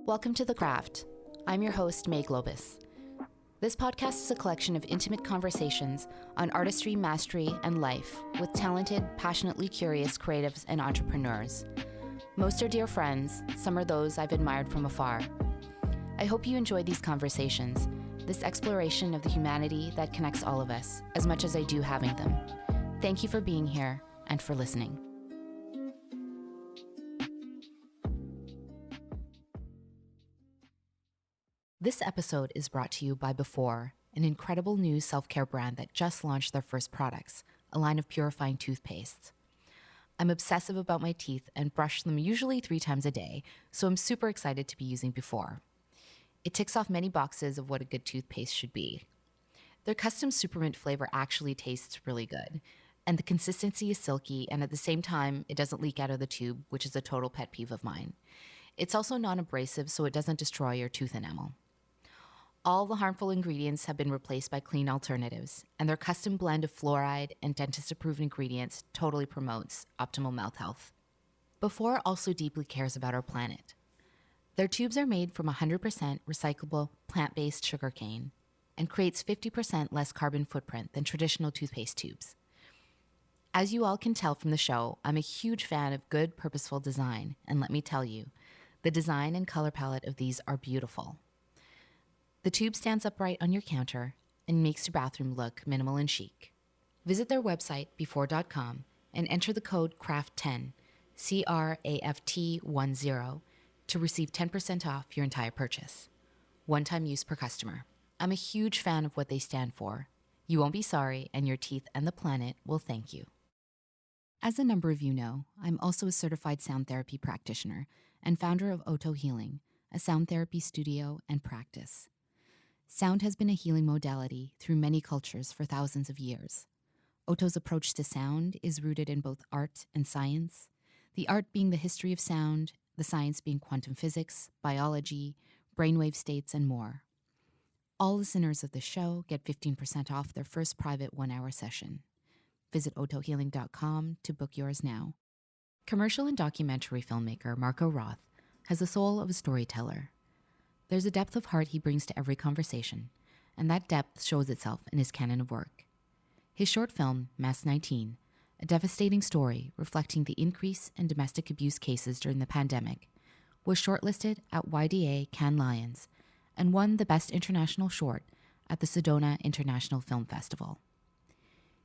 Welcome to The Craft. I'm your host, May Globus. This podcast is a collection of intimate conversations on artistry, mastery, and life with talented, passionately curious creatives and entrepreneurs. Most are dear friends, some are those I've admired from afar. I hope you enjoy these conversations, this exploration of the humanity that connects all of us, as much as I do having them. Thank you for being here and for listening. This episode is brought to you by Before, an incredible new self-care brand that just launched their first products, a line of purifying toothpastes. I'm obsessive about my teeth and brush them usually 3 times a day, so I'm super excited to be using Before. It ticks off many boxes of what a good toothpaste should be. Their custom supermint flavor actually tastes really good, and the consistency is silky, and at the same time, it doesn't leak out of the tube, which is a total pet peeve of mine. It's also non-abrasive, so it doesn't destroy your tooth enamel. All the harmful ingredients have been replaced by clean alternatives, and their custom blend of fluoride and dentist-approved ingredients totally promotes optimal mouth health. Before also deeply cares about our planet. Their tubes are made from 100% recyclable plant-based sugarcane and creates 50% less carbon footprint than traditional toothpaste tubes. As you all can tell from the show, I'm a huge fan of good, purposeful design, and let me tell you, the design and color palette of these are beautiful. The tube stands upright on your counter and makes your bathroom look minimal and chic. Visit their website, before.com, and enter the code CRAFT10, CRAFT10, to receive 10% off your entire purchase. One-time use per customer. I'm a huge fan of what they stand for. You won't be sorry, and your teeth and the planet will thank you. As a number of you know, I'm also a certified sound therapy practitioner and founder of Oto Healing, a sound therapy studio and practice. Sound has been a healing modality through many cultures for thousands of years. Oto's approach to sound is rooted in both art and science, the art being the history of sound, the science being quantum physics, biology, brainwave states, and more. All listeners of the show get 15% off their first private 1-hour session. Visit otohealing.com to book yours now. Commercial and documentary filmmaker Marko Roth has the soul of a storyteller. There's a depth of heart he brings to every conversation, and that depth shows itself in his canon of work. His short film, Mass 19, a devastating story reflecting the increase in domestic abuse cases during the pandemic, was shortlisted at YDA Cannes Lions and won the Best International Short at the Sedona International Film Festival.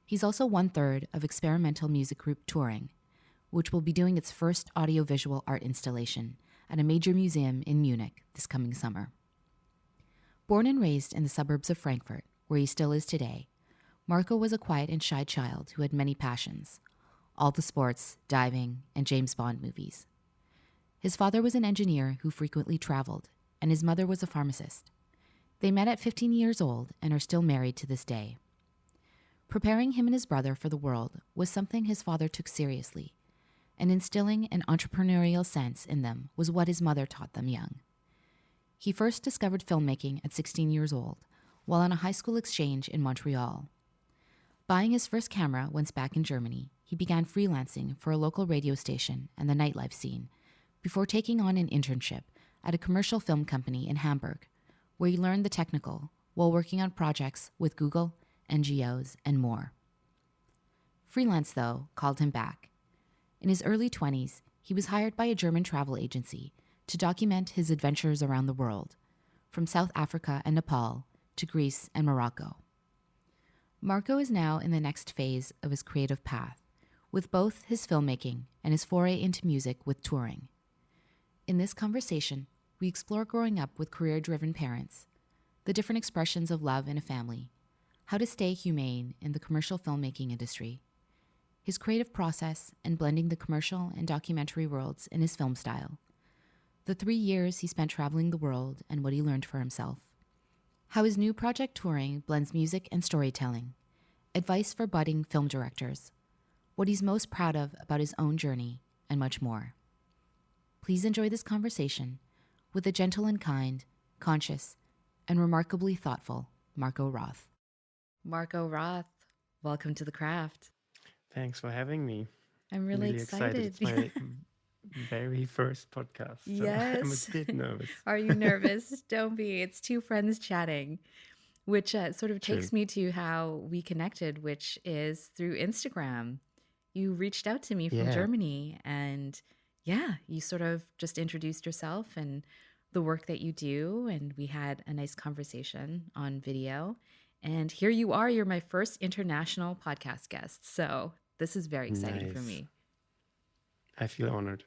He's also 1/3 of experimental music group Touring, which will be doing its first audiovisual art installation at a major museum in Munich this coming summer. Born and raised in the suburbs of Frankfurt, where he still is today, Marko was a quiet and shy child who had many passions, all the sports, diving, and James Bond movies. His father was an engineer who frequently traveled, and his mother was a pharmacist. They met at 15 years old and are still married to this day. Preparing him and his brother for the world was something his father took seriously, and instilling an entrepreneurial sense in them was what his mother taught them young. He first discovered filmmaking at 16 years old, while on a high school exchange in Montreal. Buying his first camera once back in Germany, he began freelancing for a local radio station and the nightlife scene, before taking on an internship at a commercial film company in Hamburg, where he learned the technical while working on projects with Google, NGOs, and more. Freelance, though, called him back. In his early 20s, he was hired by a German travel agency to document his adventures around the world, from South Africa and Nepal to Greece and Morocco. Marko is now in the next phase of his creative path, with both his filmmaking and his foray into music with touring. In this conversation, we explore growing up with career-driven parents, the different expressions of love in a family, how to stay humane in the commercial filmmaking industry, his creative process and blending the commercial and documentary worlds in his film style, the 3 years he spent traveling the world and what he learned for himself, how his new project Touring blends music and storytelling, advice for budding film directors, what he's most proud of about his own journey, and much more. Please enjoy this conversation with the gentle and kind, conscious, and remarkably thoughtful Marko Roth. Marko Roth, welcome to The Craft. Thanks for having me. I'm really excited. It's my Very first podcast, so I'm a Yes. bit nervous. Are you nervous? Don't be. It's two friends chatting, which sort of True. takes me to how we connected, which is through Instagram. You reached out to me from Yeah, Germany, and yeah, you sort of just introduced yourself and the work that you do. And we had a nice conversation on video. And here you are. You're my first international podcast guest. So this is very exciting for nice. me. I feel honored.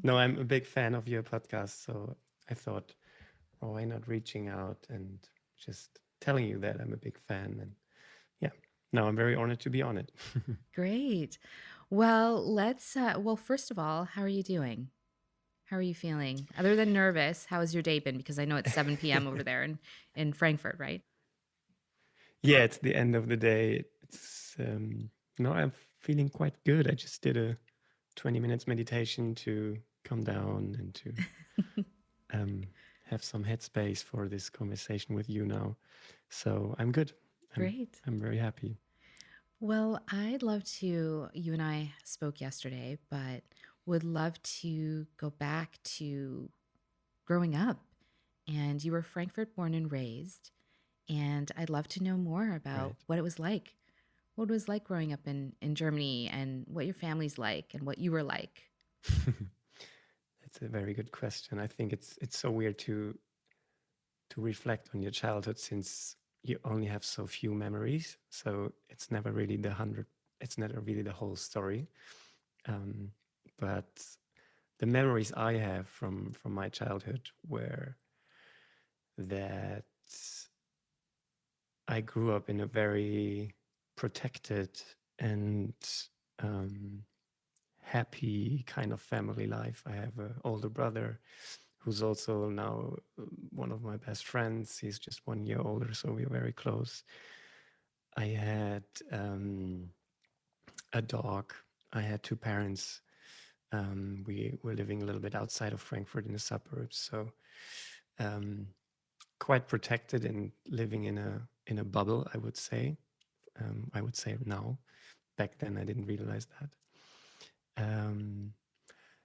No, I'm a big fan of your podcast, so I thought, oh, why not reaching out and just telling you that I'm a big fan? And yeah, no, I'm very honored to be on it. Great. Well, well, first of all, how are you doing? How are you feeling? Other than nervous, how has your day been? Because I know it's 7 p.m. over there in Frankfurt, right? Yeah, it's the end of the day. It's no, I'm feeling quite good. I just did a 20 minutes meditation to calm down and to um, have some headspace for this conversation with you now. So I'm good. I'm Great. I'm very happy. Well, I'd love to, you and I spoke yesterday, but would love to go back to growing up. And you were Frankfurt born and raised. And I'd love to know more about Right. what it was like. What it was like growing up in Germany and what your family's like and what you were like. That's a very good question. I think it's so weird to reflect on your childhood since you only have so few memories. So it's never really it's never really the whole story. Um, but the memories I have from my childhood were that I grew up in a very protected and um, happy kind of family life. I have an older brother who's also now one of my best friends. He's just 1 year older, so we're very close. I had a dog. I had two parents. We were living a little bit outside of Frankfurt in the suburbs, so um, quite protected and living in a bubble. I would say now. Back then, I didn't realize that.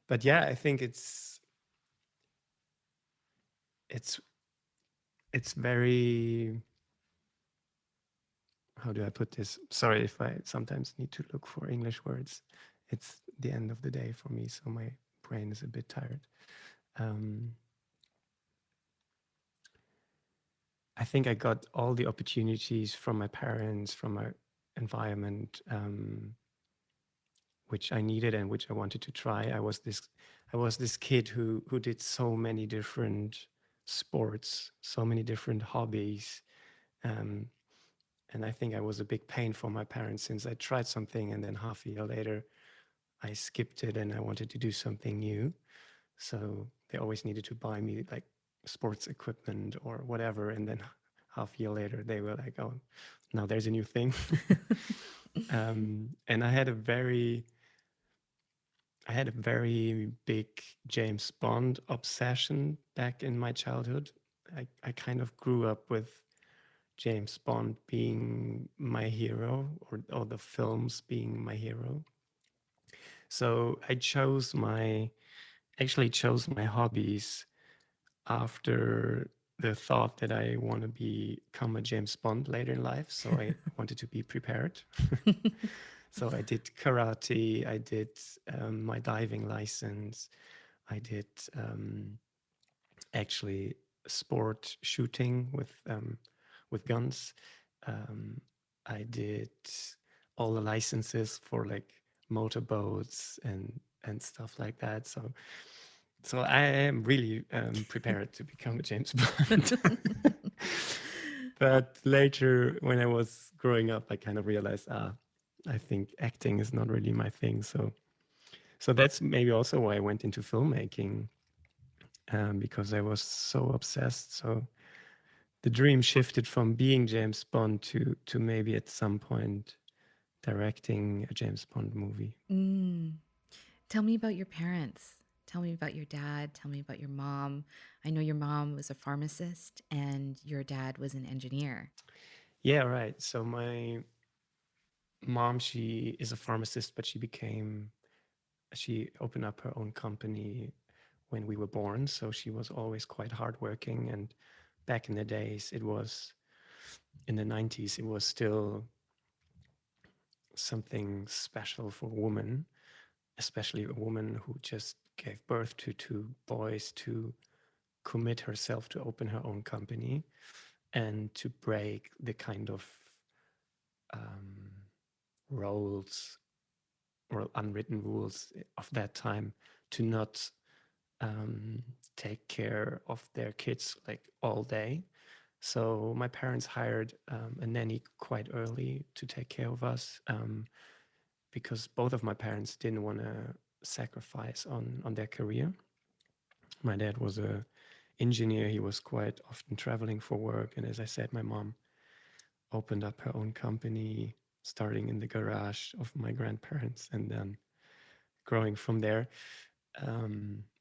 But yeah, I think it's it's very, how do I put this? Sorry if I sometimes need to look for English words. It's the end of the day for me, so my brain is a bit tired. Um, I think I got all the opportunities from my parents, from my environment, which I needed and which I wanted to try. I was this kid who did so many different sports, so many different hobbies. Um, and I think I was a big pain for my parents since I tried something and then half a year later I skipped it and I wanted to do something new. So they always needed to buy me like sports equipment or whatever. And then half a year later, they were like, oh, now there's a new thing. And I had a very big James Bond obsession back in my childhood. I kind of grew up with James Bond being my hero or the films being my hero. So I actually chose my hobbies after the thought that I want to become a James Bond later in life. So I wanted to be prepared. So I did karate, I did my diving license, I did actually sport shooting with guns. Um, I did all the licenses for like motorboats and stuff like that. So I am really prepared to become a James Bond. But later, when I was growing up, I kind of realized, I think acting is not really my thing. So that's maybe also why I went into filmmaking, because I was so obsessed. So the dream shifted from being James Bond to maybe at some point directing a James Bond movie. Mm. Tell me about your parents. Tell me about your dad. Tell me about your mom. I know your mom was a pharmacist and your dad was an engineer. Yeah, right. So my mom, she is a pharmacist, but she became She opened up her own company when we were born, so she was always quite hardworking. And back in the days, it was in the 90s, it was still something special for a woman, especially a woman who just gave birth to two boys, to commit herself to open her own company and to break the kind of roles or unwritten rules of that time, to not take care of their kids like all day. So my parents hired a nanny quite early to take care of us, because both of my parents didn't want to sacrifice on their career. My dad was a engineer. He was quite often traveling for work. And as I said, my mom opened up her own company, starting in the garage of my grandparents and then growing from there.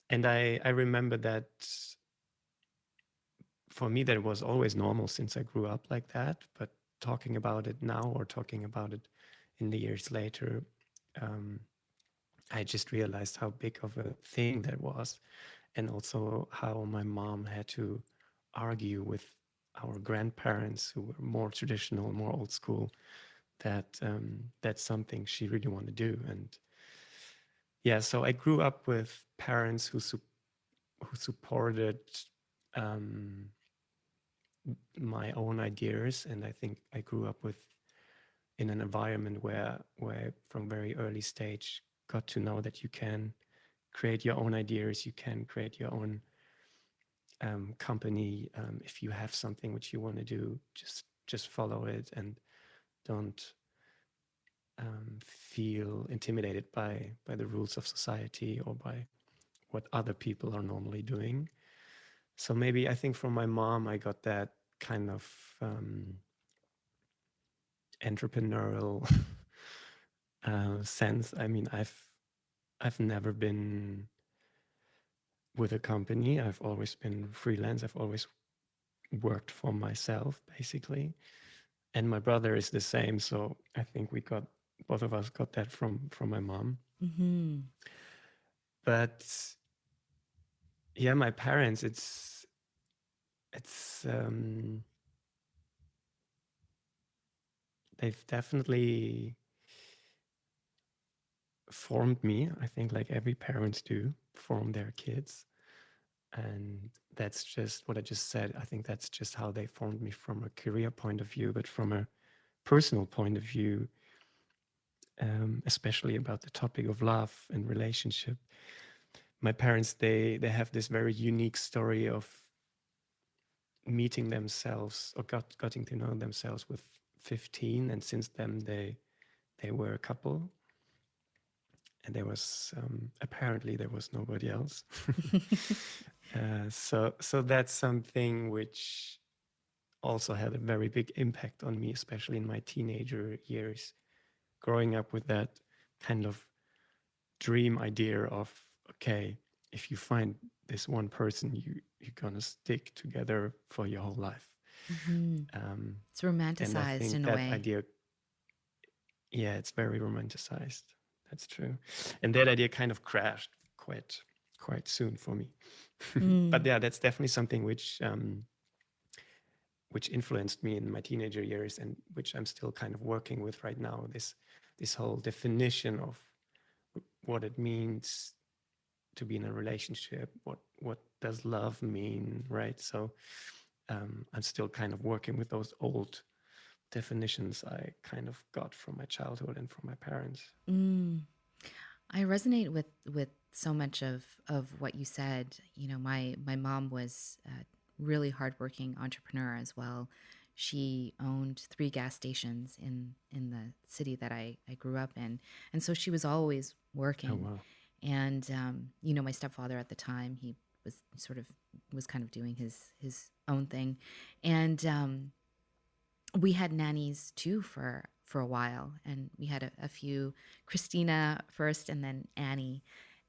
And I remember that for me, that was always normal since I grew up like that. But talking about it now, or talking about it in the years later, I just realized how big of a thing that was. And also how my mom had to argue with our grandparents, who were more traditional, more old school, that that's something she really wanted to do. And yeah, so I grew up with parents who supported my own ideas, and I think I grew up with in an environment where I, from very early stage, got to know that you can create your own ideas, you can create your own company. If you have something which you want to do, just follow it, and don't feel intimidated by the rules of society or by what other people are normally doing. So maybe I think from my mom, I got that kind of entrepreneurial sense. I mean, I've never been with a company. I've always been freelance. I've always worked for myself, basically. And my brother is the same. So I think both of us got that from my mom. Mm-hmm. But yeah, my parents, they've definitely formed me. I think like every parents do, form their kids. And that's just what I just said. I think that's just how they formed me from a career point of view, but from a personal point of view, especially about the topic of love and relationship. My parents, they have this very unique story of meeting themselves, or getting to know themselves with 15, and since then they were a couple, and there was apparently there was nobody else. So that's something which also had a very big impact on me, especially in my teenager years, growing up with that kind of dream idea of, okay, if you find this one person, you're gonna stick together for your whole life. Mm-hmm. It's And I romanticized think in a that way. idea, yeah, it's very romanticized. That's true. And that idea kind of crashed quite soon for me. But yeah, that's definitely something which influenced me in my teenager years, and which I'm still kind of working with right now. This whole definition of what it means to be in a relationship. What does love mean, right? So I'm still kind of working with those old definitions I kind of got from my childhood and from my parents. I resonate with so much of what you said. You know, my mom was a really hardworking entrepreneur as well. She owned 3 gas stations in the city that I grew up in, and so she was always Oh working. wow. And you know, my stepfather at the time, he was kind of doing his own thing, and we had nannies too for a while, and we had a few, Christina first and then Annie.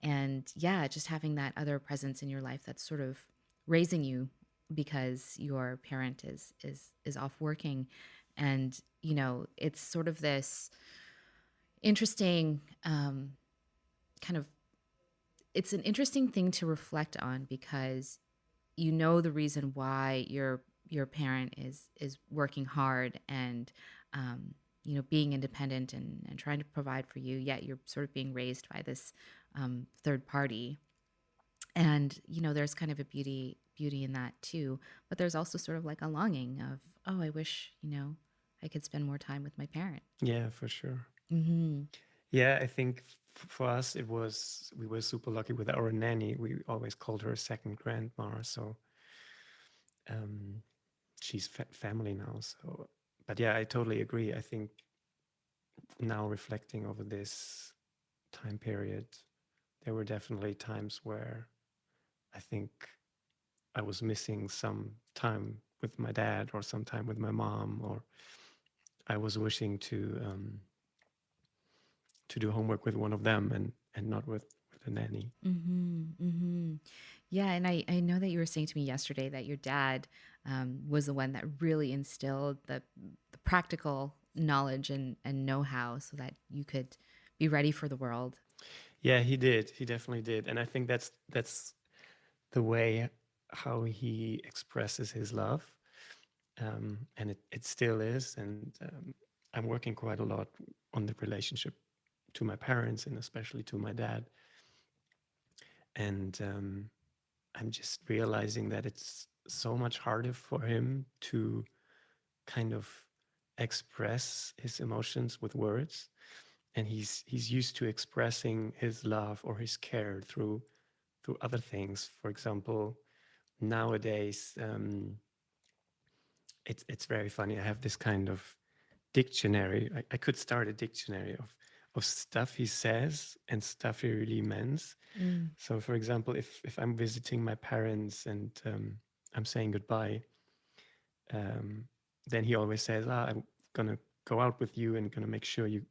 And yeah, just having that other presence in your life that's sort of raising you because your parent is off working. And you know, it's sort of this interesting kind of, it's an interesting thing to reflect on, because you know the reason why your parent is working hard and being independent and trying to provide for you, yet you're sort of being raised by this third party. And there's kind of a beauty in that too, but there's also sort of like a longing of, oh, I wish I could spend more time with my parent. Yeah, for sure. Mm-hmm. Yeah, I think for us, we were super lucky with our nanny. We always called her second grandma. So she's family now. So, but yeah, I totally agree. I think now reflecting over this time period, there were definitely times where I think I was missing some time with my dad or some time with my mom, or I was wishing to do homework with one of them and not with a nanny. Mm-hmm. Mm-hmm. Yeah, and I know that you were saying to me yesterday that your dad was the one that really instilled the practical knowledge and know-how so that you could be ready for the world. Yeah, he did. He definitely did. And I think that's the way how he expresses his love. And it still is. And I'm working quite a lot on the relationship to my parents and especially to my dad. And I'm just realizing that it's so much harder for him to kind of express his emotions with words. And he's used to expressing his love or his care through other things. For example, nowadays, it's very funny. I have this kind of dictionary. I could start a dictionary of stuff he says and stuff he really means. Mm. So, for example, if I'm visiting my parents and I'm saying goodbye, then he always says, I'm gonna go out with you and gonna make sure you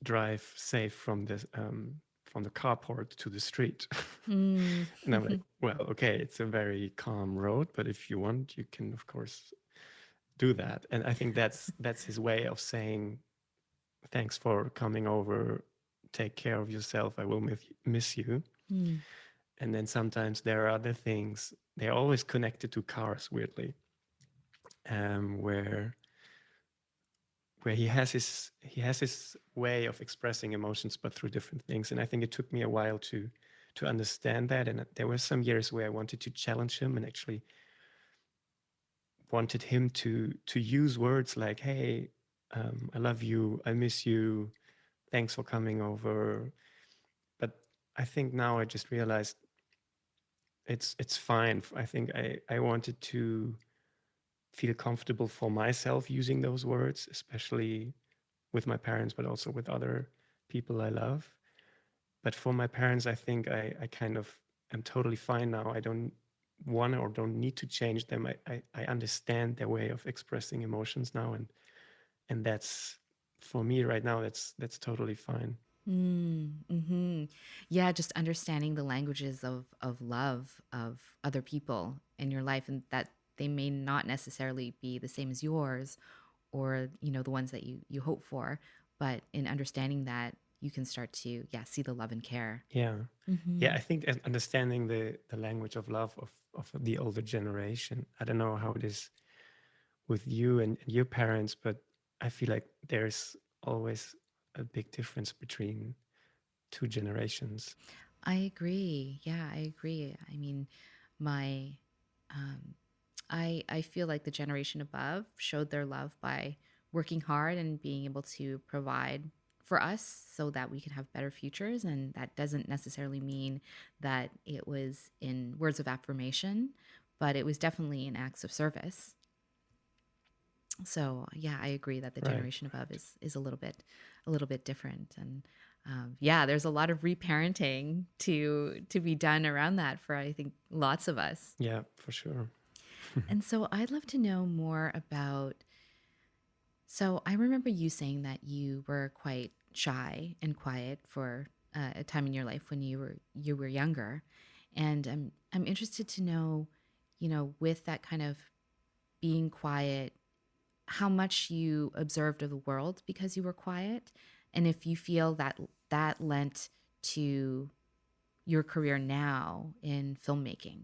drive safe from the carport to the street. Mm. And I'm like, well, okay, it's a very calm road, but if you want, you can of course do that. And I think that's his way of saying, thanks for coming over, take care of yourself, I will miss you. Mm. And then sometimes there are other things, they're always connected to cars, weirdly, where he has his way of expressing emotions, but through different things. And I think it took me a while to understand that. And there were some years where I wanted to challenge him and actually wanted him to use words like, hey, I love you, I miss you, thanks for coming over. But I think now I just realized it's fine. I think I wanted to feel comfortable for myself using those words, especially with my parents, but also with other people I love. But for my parents, I think I kind of am totally fine now. I don't want or don't need to change them. I understand their way of expressing emotions now, and that's, for me right now, that's totally fine. Mm-hmm. Yeah, just understanding the languages of love of other people in your life, and that they may not necessarily be the same as yours, or the ones that you hope for, but in understanding that, you can start to see the love and care. Yeah. Mm-hmm. Yeah, I think understanding the language of love of the older generation. I don't know how it is with you and your parents, but I feel like there's always a big difference between two generations. I agree. Yeah, I agree. I mean, my um, I feel like the generation above showed their love by working hard and being able to provide for us so that we can have better futures. And that doesn't necessarily mean that it was in words of affirmation, but it was definitely in acts of service. So yeah, I agree that the Right. generation above is a little bit different. And yeah, there's a lot of reparenting to be done around that for, I think, lots of us. Yeah, for sure. And so I'd love to know more about. So I remember you saying that you were quite shy and quiet for a time in your life when you were younger, and I'm interested to know, with that kind of being quiet, how much you observed of the world because you were quiet, and if you feel that that lent to your career now in filmmaking?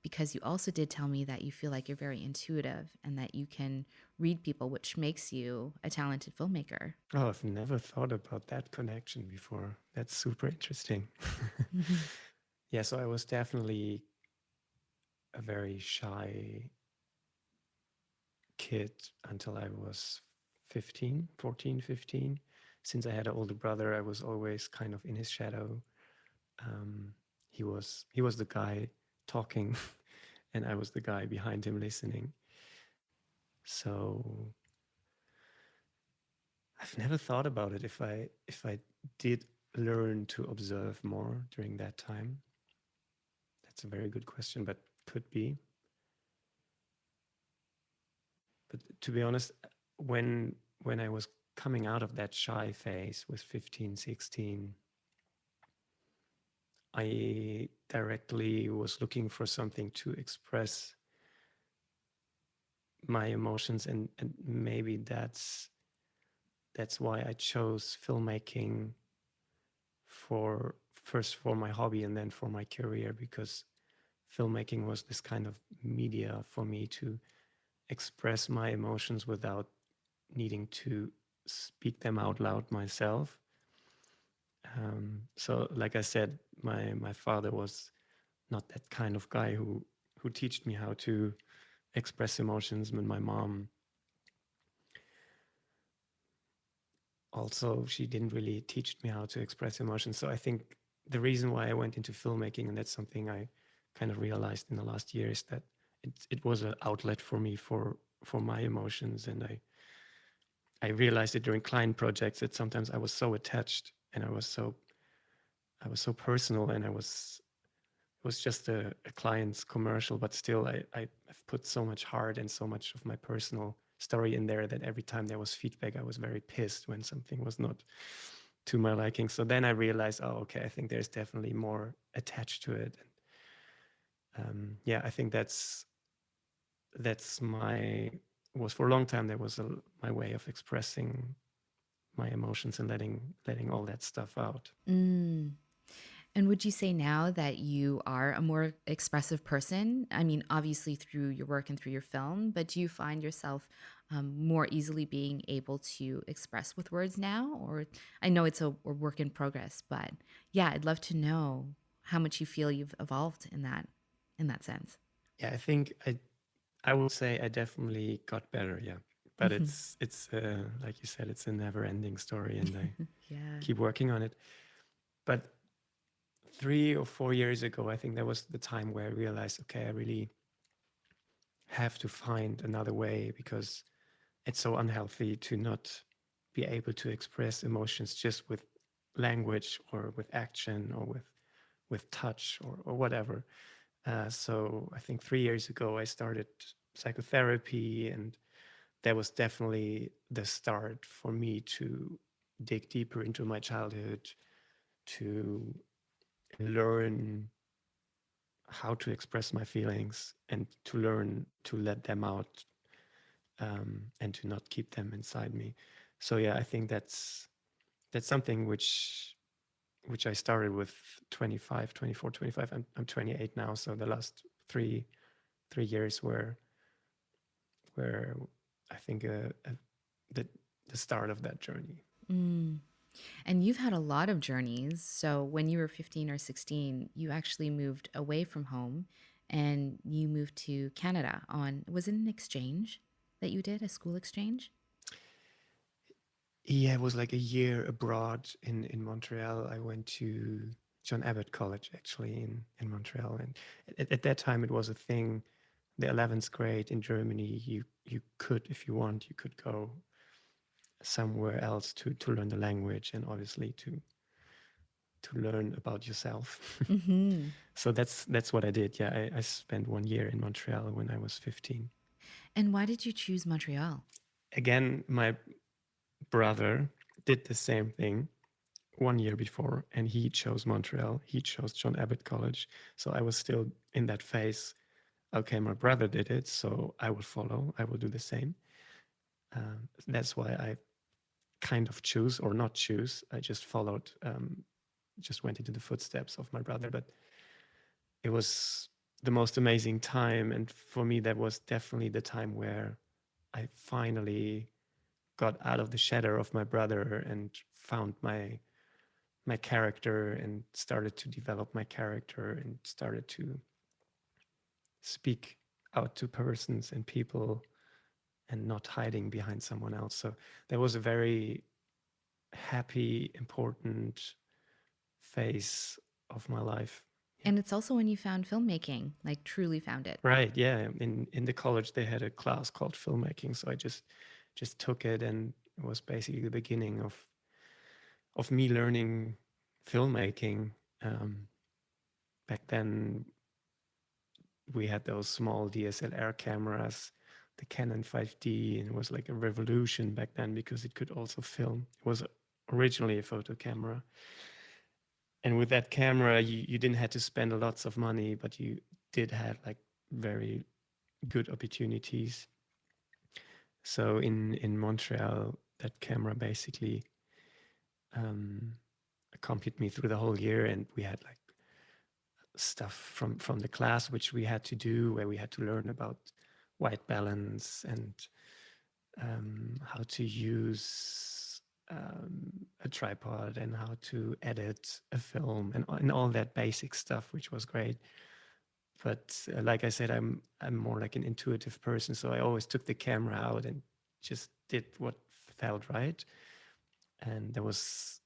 Because you also did tell me that you feel like you're very intuitive and that you can read people, which makes you a talented filmmaker. Oh, I've never thought about that connection before. That's super interesting. Yeah, so I was definitely a very shy kid until I was 15, 14, 15. Since I had an older brother, I was always kind of in his shadow. He was the guy talking and I was the guy behind him listening. So I've never thought about it if I did learn to observe more during that time. That's a very good question, but could be. But to be honest, when I was coming out of that shy phase with 15, 16, I directly was looking for something to express my emotions, and maybe that's why I chose filmmaking for first for my hobby and then for my career, because filmmaking was this kind of media for me to express my emotions without needing to speak them out loud myself. So like I said, my father was not that kind of guy who taught me how to express emotions. And my mom also, she didn't really teach me how to express emotions. So I think the reason why I went into filmmaking, and that's something I kind of realized in the last year, is that it was an outlet for me for my emotions. And I realized it during client projects that sometimes I was so attached and I was so personal, and it was just a client's commercial, but still I've put so much heart and so much of my personal story in there that every time there was feedback, I was very pissed when something was not to my liking. So then I realized, oh, okay, I think there's definitely more attached to it. And yeah, I think that's my was for a long time, that was my way of expressing my emotions and letting all that stuff out. Mm. And would you say now that you are a more expressive person? I mean, obviously through your work and through your film, but do you find yourself more easily being able to express with words now? Or I know it's a work in progress, but yeah, I'd love to know how much you feel you've evolved in that sense. Yeah, I think I would say I definitely got better. Yeah, but it's like you said, it's a never-ending story, and I Yeah. keep working on it. But 3 or 4 years ago, I think that was the time where I realized, okay, I really have to find another way, because it's so unhealthy to not be able to express emotions just with language or with action or with touch or whatever. So I think 3 years ago I started psychotherapy, and that was definitely the start for me to dig deeper into my childhood, to learn how to express my feelings and to learn to let them out, and to not keep them inside me. So yeah, I think that's something which I started with 25, 24, 25. I'm 28 now, so the last three years where I think the start of that journey. Mm. And you've had a lot of journeys. So when you were 15 or 16, you actually moved away from home and you moved to Canada was it an exchange that you did, a school exchange? Yeah, it was like a year abroad in Montreal. I went to John Abbott College, actually, in Montreal. And at that time, it was a thing. The 11th grade in Germany, you could, if you want, you could go somewhere else to learn the language, and obviously to learn about yourself. Mm-hmm. So that's what I did. Yeah, I spent 1 year in Montreal when I was 15. And why did you choose Montreal? Again, my brother did the same thing 1 year before, and he chose Montreal. He chose John Abbott College. So I was still in that phase. Okay, my brother did it, so I will follow. I will do the same. That's why I kind of choose or not choose. I just followed, just went into the footsteps of my brother. But it was the most amazing time. And for me, that was definitely the time where I finally got out of the shadow of my brother and found my character and started to develop my character and started to speak out to persons and people and not hiding behind someone else. So that was a very happy, important phase of my life. And it's also when you found filmmaking, like truly found it. Right. Yeah. In the college they had a class called filmmaking. So I just took it, and it was basically the beginning of me learning filmmaking. Back then we had those small DSLR cameras, the Canon 5D, and it was like a revolution back then because it could also film. It was originally a photo camera. And with that camera, you didn't have to spend lots of money, but you did have like very good opportunities. So in Montreal, that camera basically accompanied me through the whole year, and we had like stuff from the class which we had to do, where we had to learn about white balance and how to use a tripod and how to edit a film and all that basic stuff, which was great. But like I said, I'm more like an intuitive person, so I always took the camera out and just did what felt right. And that was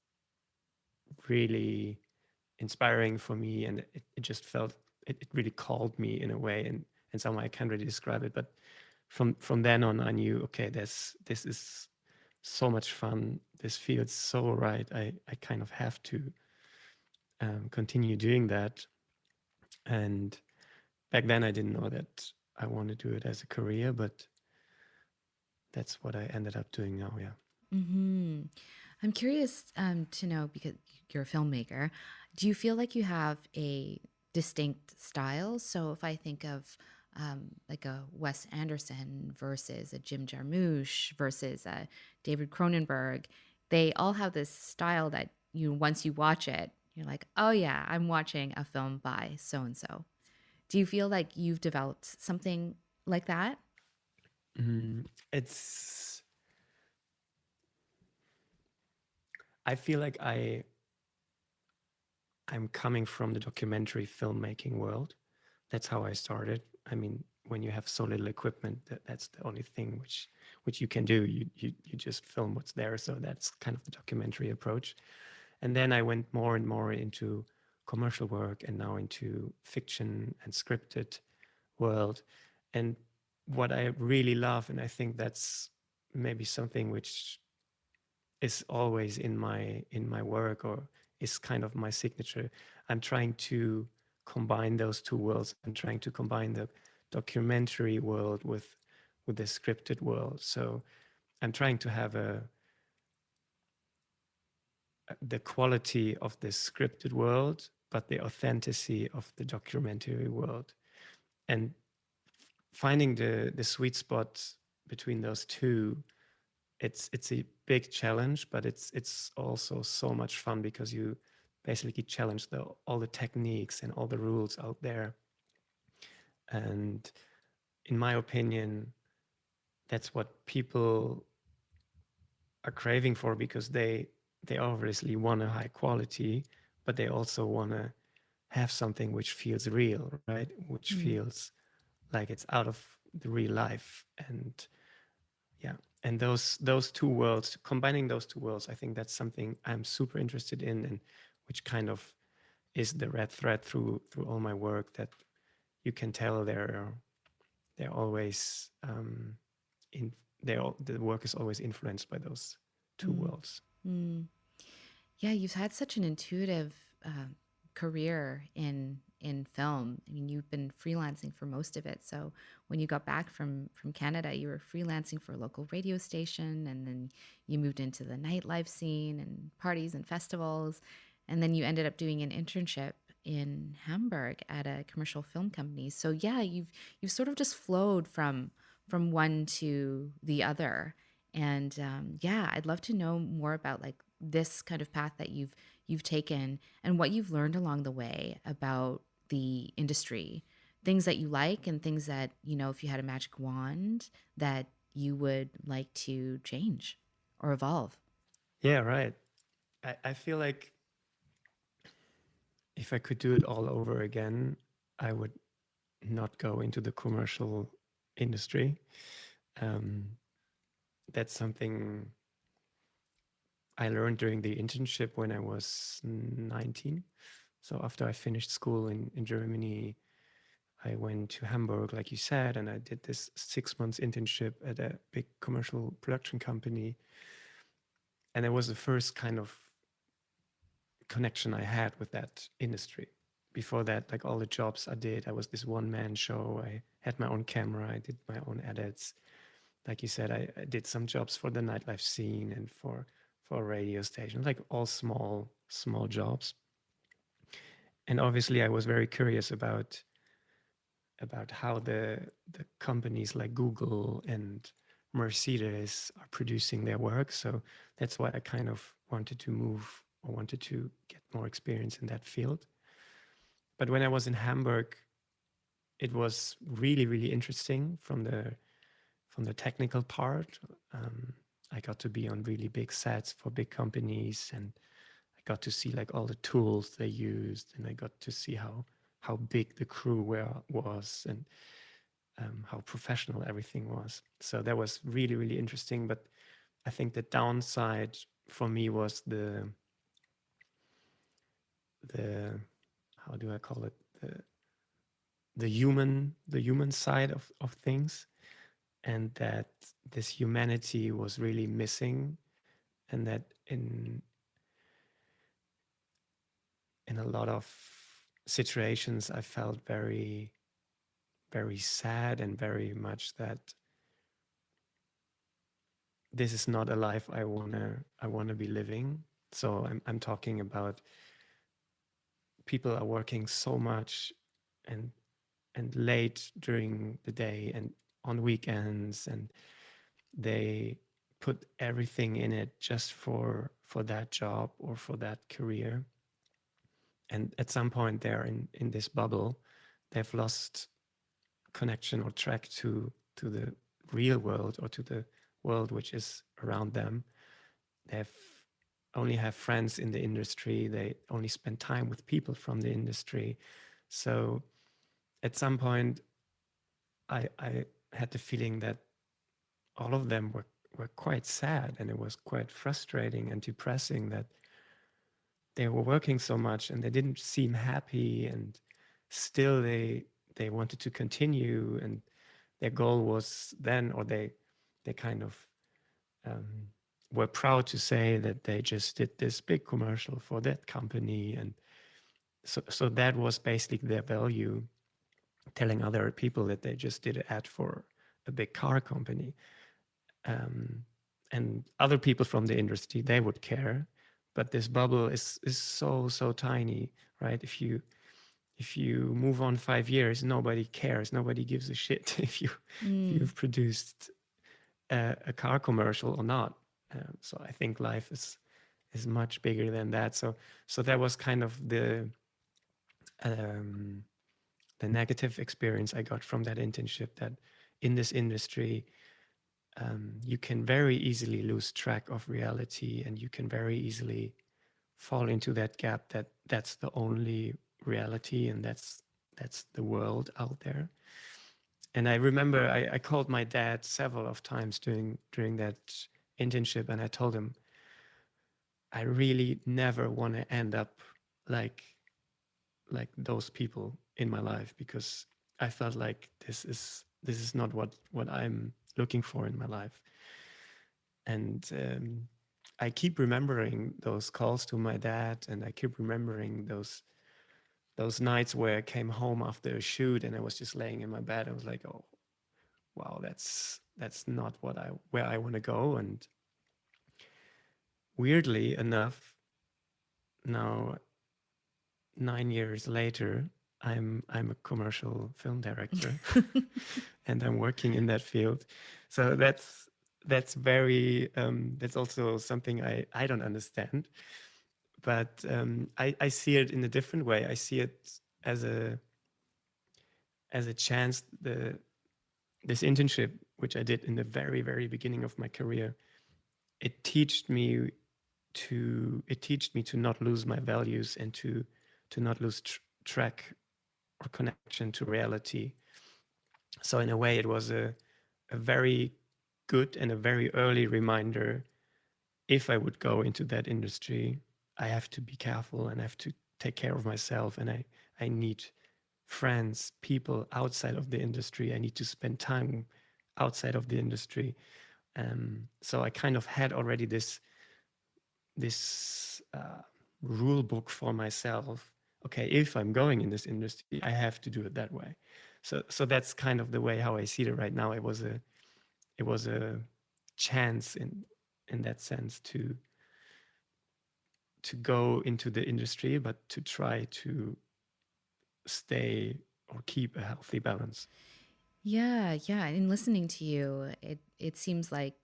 really inspiring for me, and it just felt it really called me in a way, and somehow I can't really describe it. But from then on, I knew, okay, this is so much fun. This feels so right. I kind of have to continue doing that. And back then, I didn't know that I want to do it as a career, but that's what I ended up doing now. Yeah. Mm-hmm. I'm curious to know, because you're a filmmaker, do you feel like you have a distinct style? So if I think of like a Wes Anderson versus a Jim Jarmusch versus a David Cronenberg, they all have this style that you, once you watch it, you're like, oh yeah, I'm watching a film by so and so. Do you feel like you've developed something like that? It's. I feel like I'm coming from the documentary filmmaking world. That's how I started. I mean, when you have so little equipment, that's the only thing which you can do. You just film what's there. So that's kind of the documentary approach. And then I went more and more into commercial work, and now into fiction and scripted world. And what I really love, and I think that's maybe something which is always in my work, or is kind of my signature. I'm trying to combine those two worlds. I'm trying to combine the documentary world with the scripted world. So I'm trying to have the quality of the scripted world, but the authenticity of the documentary world, and finding the sweet spot between those two. It's a big challenge, but it's also so much fun, because you basically challenge all the techniques and all the rules out there. And in my opinion, that's what people are craving for, because they obviously want a high quality, but they also want to have something which feels real, right? Which feels like it's out of the real life. And yeah, and those two worlds, combining those two worlds, I think that's something I'm super interested in, and which kind of is the red thread through all my work, that you can tell they're always in the work is always influenced by those two worlds. Mm. Yeah, you've had such an intuitive career in film. I mean, you've been freelancing for most of it. So when you got back from Canada, you were freelancing for a local radio station, and then you moved into the nightlife scene and parties and festivals, and then you ended up doing an internship in Hamburg at a commercial film company. So yeah, you've sort of just flowed from one to the other. And yeah, I'd love to know more about like this kind of path that you've taken and what you've learned along the way about the industry, things that you like and things that, you know, if you had a magic wand that you would like to change or evolve. Yeah, right. I feel like if I could do it all over again, I would not go into the commercial industry. Um, that's something I learned during the internship when I was 19. So after I finished school in Germany, I went to Hamburg, like you said, and I did this 6 months internship at a big commercial production company. And it was the first kind of connection I had with that industry. Before that, like all the jobs I did, I was this one-man show. I had my own camera. I did my own edits. Like you said, I did some jobs for the nightlife scene and for a radio station, like all small jobs. And obviously, I was very curious about how the companies like Google and Mercedes are producing their work. So that's why I kind of wanted to move or wanted to get more experience in that field. But when I was in Hamburg, it was really, really interesting from the technical part. I got to be on really big sets for big companies, and I got to see like all the tools they used, and I got to see how big the crew was, and how professional everything was. So that was really, really interesting. But I think the downside for me was the how do I call it, the human side of things, and that this humanity was really missing, and that in a lot of situations I felt very, very sad and very much that this is not a life I wanna be living. So I'm talking about people are working so much and late during the day and on weekends, and they put everything in it just for that job or for that career. And at some point they're in this bubble. They've lost connection or track to the real world or to the world which is around them. They've only have friends in the industry. They only spend time with people from the industry. So at some point, I had the feeling that all of them were quite sad, and it was quite frustrating and depressing that they were working so much and they didn't seem happy, and still they wanted to continue, and their goal was then, or they kind of um, were proud to say that they just did this big commercial for that company, and so that was basically their value, telling other people that they just did an ad for a big car company. Um, and other people from the industry, they would care, but this bubble is so tiny, right? If you move on 5 years, nobody cares, nobody gives a shit if you've produced a car commercial or not. So I think life is much bigger than that. So that was kind of um, the negative experience I got from that internship, that in this industry, you can very easily lose track of reality, and you can very easily fall into that gap that that's the only reality, and that's the world out there. And I remember I called my dad several of times during that internship, and I told him I really never want to end up like those people in my life, because I felt like this is not what I'm looking for in my life. And I keep remembering those calls to my dad, and I keep remembering those nights where I came home after a shoot and I was just laying in my bed. I was like, oh wow, that's not where I want to go. And weirdly enough, now 9 years later, I'm a commercial film director and I'm working in that field. So that's very that's also something I don't understand. But I see it in a different way. I see it as a chance. This internship, which I did in the very beginning of my career, it taught me to not lose my values and to not lose track or connection to reality. So in a way, it was a very good and a very early reminder. If I would go into that industry, I have to be careful and I have to take care of myself, and I need friends, people outside of the industry. I need to spend time outside of the industry. So I kind of had already this rule book for myself. Okay, if I'm going in this industry, I have to do it that way. So that's kind of the way how I see it right now. It was a chance in that sense to go into the industry, but to try to stay or keep a healthy balance. Yeah, yeah. In listening to you, it seems like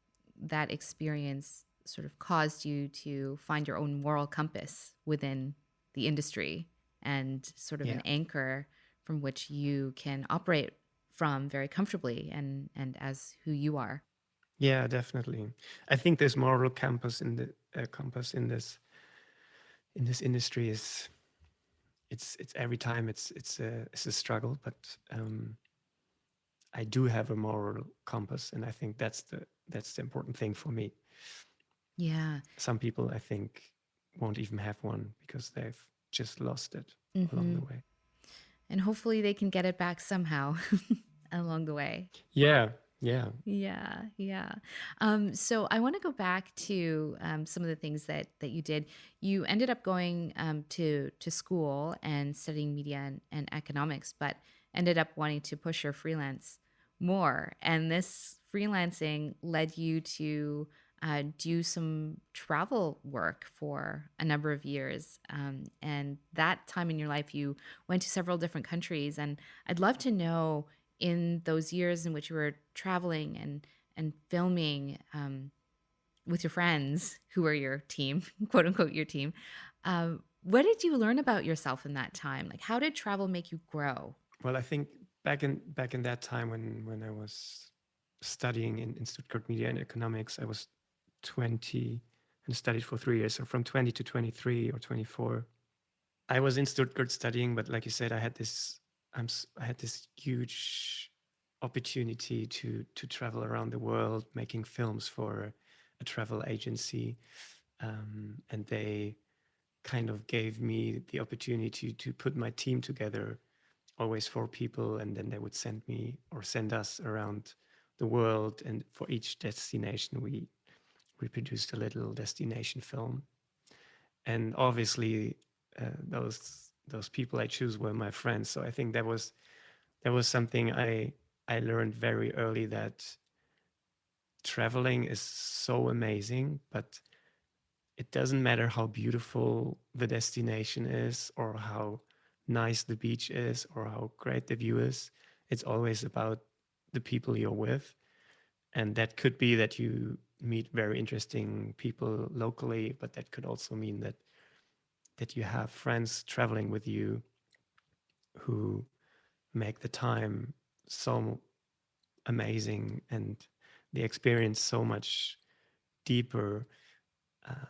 that experience sort of caused you to find your own moral compass within the industry and sort of an Yeah. anchor from which you can operate from very comfortably and as who you are. Yeah, definitely. I think this moral compass in this industry is it's every time it's a struggle, but I do have a moral compass, and I think that's the important thing for me. Yeah. Some people, I think, won't even have one because they've just lost it along Hmm. the way. And hopefully they can get it back somehow along the way. Yeah, yeah, Yeah, yeah. So I want to go back to some of the things that you did. You ended up going to school and studying media and economics, but ended up wanting to push your freelance more. And this freelancing led you to do some travel work for a number of years. And that time in your life, you went to several different countries. And I'd love to know, in those years in which you were traveling and filming with your friends who were your team, quote unquote your team, what did you learn about yourself in that time? Like, how did travel make you grow? Well, I think back in that time when I was studying in Stuttgart Media and Economics, I was 20 and studied for 3 years. So from 20 to 23 or 24, I was in Stuttgart studying. But like you said, I had this huge opportunity to travel around the world making films for a travel agency, and they kind of gave me the opportunity to put my team together, always 4 people, and then they would send me or send us around the world, and for each destination we produced a little destination film. And obviously those people I choose were my friends. So I think that was something I learned very early, that traveling is so amazing, but it doesn't matter how beautiful the destination is or how nice the beach is or how great the view is. It's always about the people you're with. And that could be that you meet very interesting people locally, but that could also mean that you have friends traveling with you who make the time so amazing and the experience so much deeper.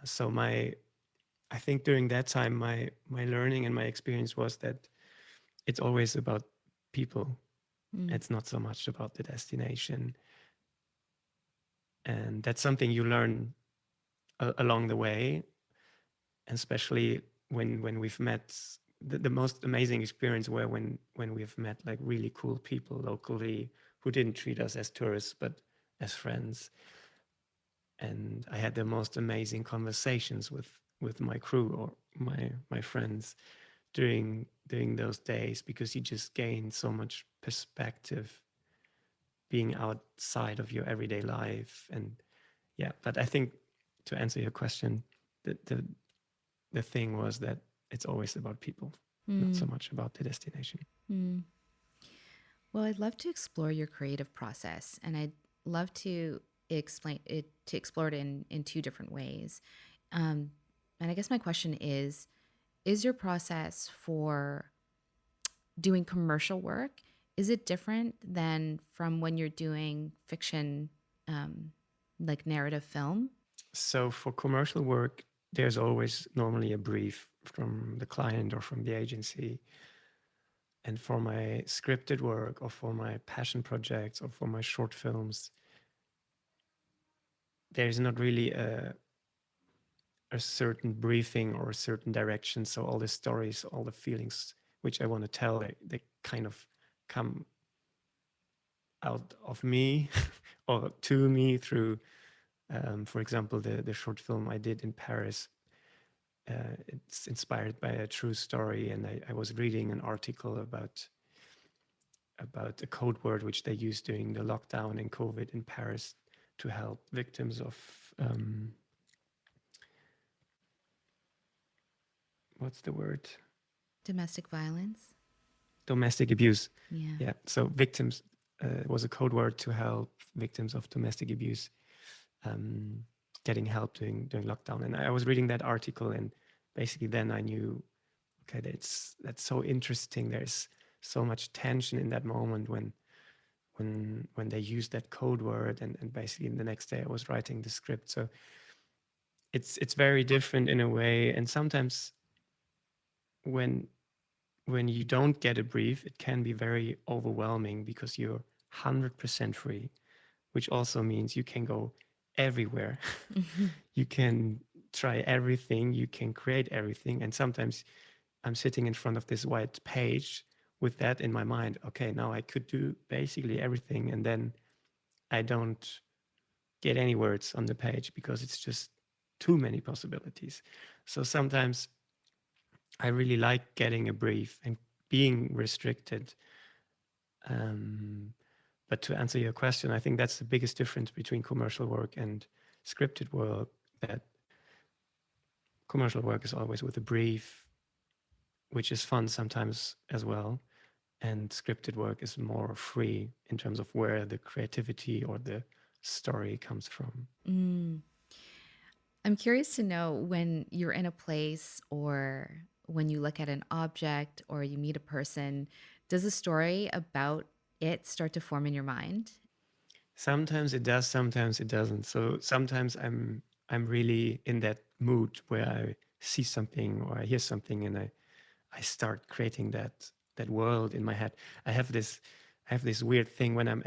So I think during that time, my learning and my experience was that it's always about people. Mm. It's not so much about the destination, and that's something you learn along the way, and especially when we've met. The most amazing experience were when we've met like really cool people locally who didn't treat us as tourists but as friends. And I had the most amazing conversations with my crew or my friends during those days, because you just gain so much perspective being outside of your everyday life. And yeah, but I think, to answer your question, the thing was that it's always about people, not so Mm. much about the destination. Mm. Well, I'd love to explore your creative process, and I'd love to. explore it in two different ways. Um, and I guess my question is your process for doing commercial work, is it different than from when you're doing fiction, um, like narrative film? So for commercial work, there's always normally a brief from the client or from the agency. And for my scripted work or for my passion projects or for my short films, there's not really a certain briefing or a certain direction. So all the stories, all the feelings which I want to tell, they kind of come out of me or to me through, for example, the short film I did in Paris. It's inspired by a true story, and I was reading an article about a code word which they used during the lockdown and COVID in Paris to help victims of what's the word? Domestic violence? Domestic abuse. Yeah. Yeah. So victims was a code word to help victims of domestic abuse getting help during lockdown. And I was reading that article, and basically then I knew, okay, that's so interesting. There's so much tension in that moment when they use that code word, and basically the next day I was writing the script. So it's very different in a way. And sometimes when you don't get a brief, it can be very overwhelming because you're 100% free, which also means you can go everywhere. You can try everything, you can create everything. And sometimes I'm sitting in front of this white page with that in my mind. Okay, now I could do basically everything. And then I don't get any words on the page because it's just too many possibilities. So sometimes I really like getting a brief and being restricted. But to answer your question, I think that's the biggest difference between commercial work and scripted work, that commercial work is always with a brief, which is fun sometimes as well. And scripted work is more free in terms of where the creativity or the story comes from. I'm curious to know, when you're in a place or when you look at an object or you meet a person, does a story about it start to form in your mind? Sometimes it does, sometimes it doesn't. So sometimes I'm really in that mood where I see something or I hear something, and I start creating that world in my head. I have this weird thing when I'm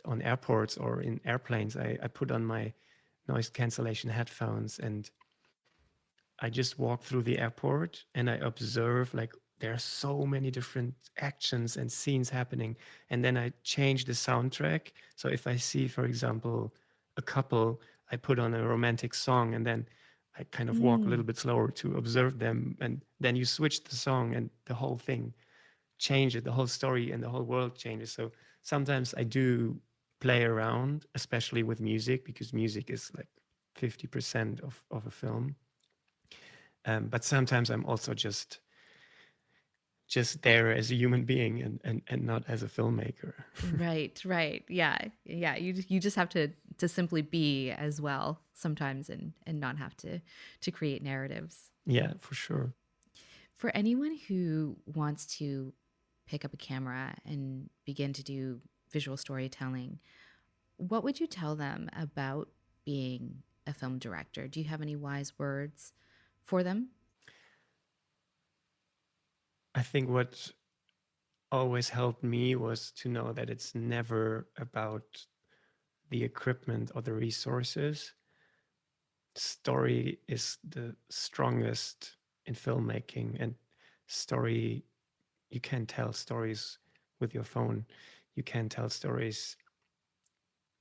on airports or in airplanes. I put on my noise cancellation headphones, and I just walk through the airport and I observe, like, there are so many different actions and scenes happening. And then I change the soundtrack. So if I see, for example, a couple, I put on a romantic song, and then I kind of walk a little bit slower to observe them. And then you switch the song and the whole thing changes, the whole story and the whole world changes. So sometimes I do play around, especially with music, because music is like 50% of a film. But sometimes I'm also just there as a human being and not as a filmmaker. Right. Yeah. You just have to simply be as well sometimes, and not have to create narratives. Yeah, for sure. For anyone who wants to pick up a camera and begin to do visual storytelling, what would you tell them about being a film director? Do you have any wise words for them? I think what always helped me was to know that it's never about the equipment or the resources. Story is the strongest in filmmaking, and story, you can tell stories with your phone. You can tell stories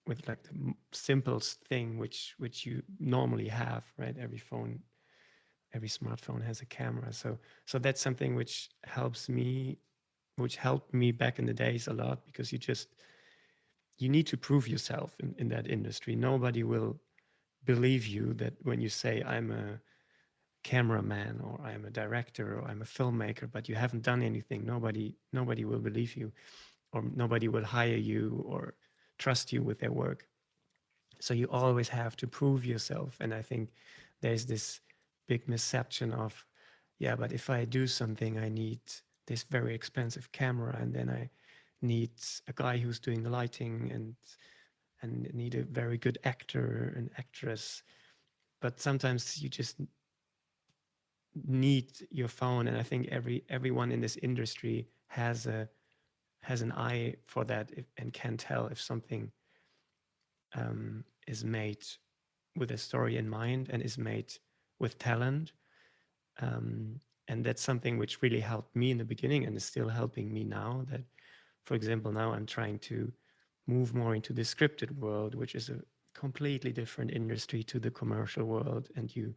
with like the simplest thing which you normally have, right? Every phone, every smartphone has a camera. So that's something which helped me back in the days a lot, because you need to prove yourself in that industry. Nobody will believe you that when you say I'm a cameraman or I'm a director or I'm a filmmaker, but you haven't done anything. Nobody will believe you, or nobody will hire you or trust you with their work. So you always have to prove yourself. And I think there's this big misception of, yeah, but if I do something, I need this very expensive camera, and then I need a guy who's doing the lighting, and need a very good actor and actress. But sometimes you just need your phone, and I think everyone in this industry has an eye for that, and can tell if something is made with a story in mind and is made with talent. And that's something which really helped me in the beginning and is still helping me now. That, for example, now I'm trying to move more into the scripted world, which is a completely different industry to the commercial world. And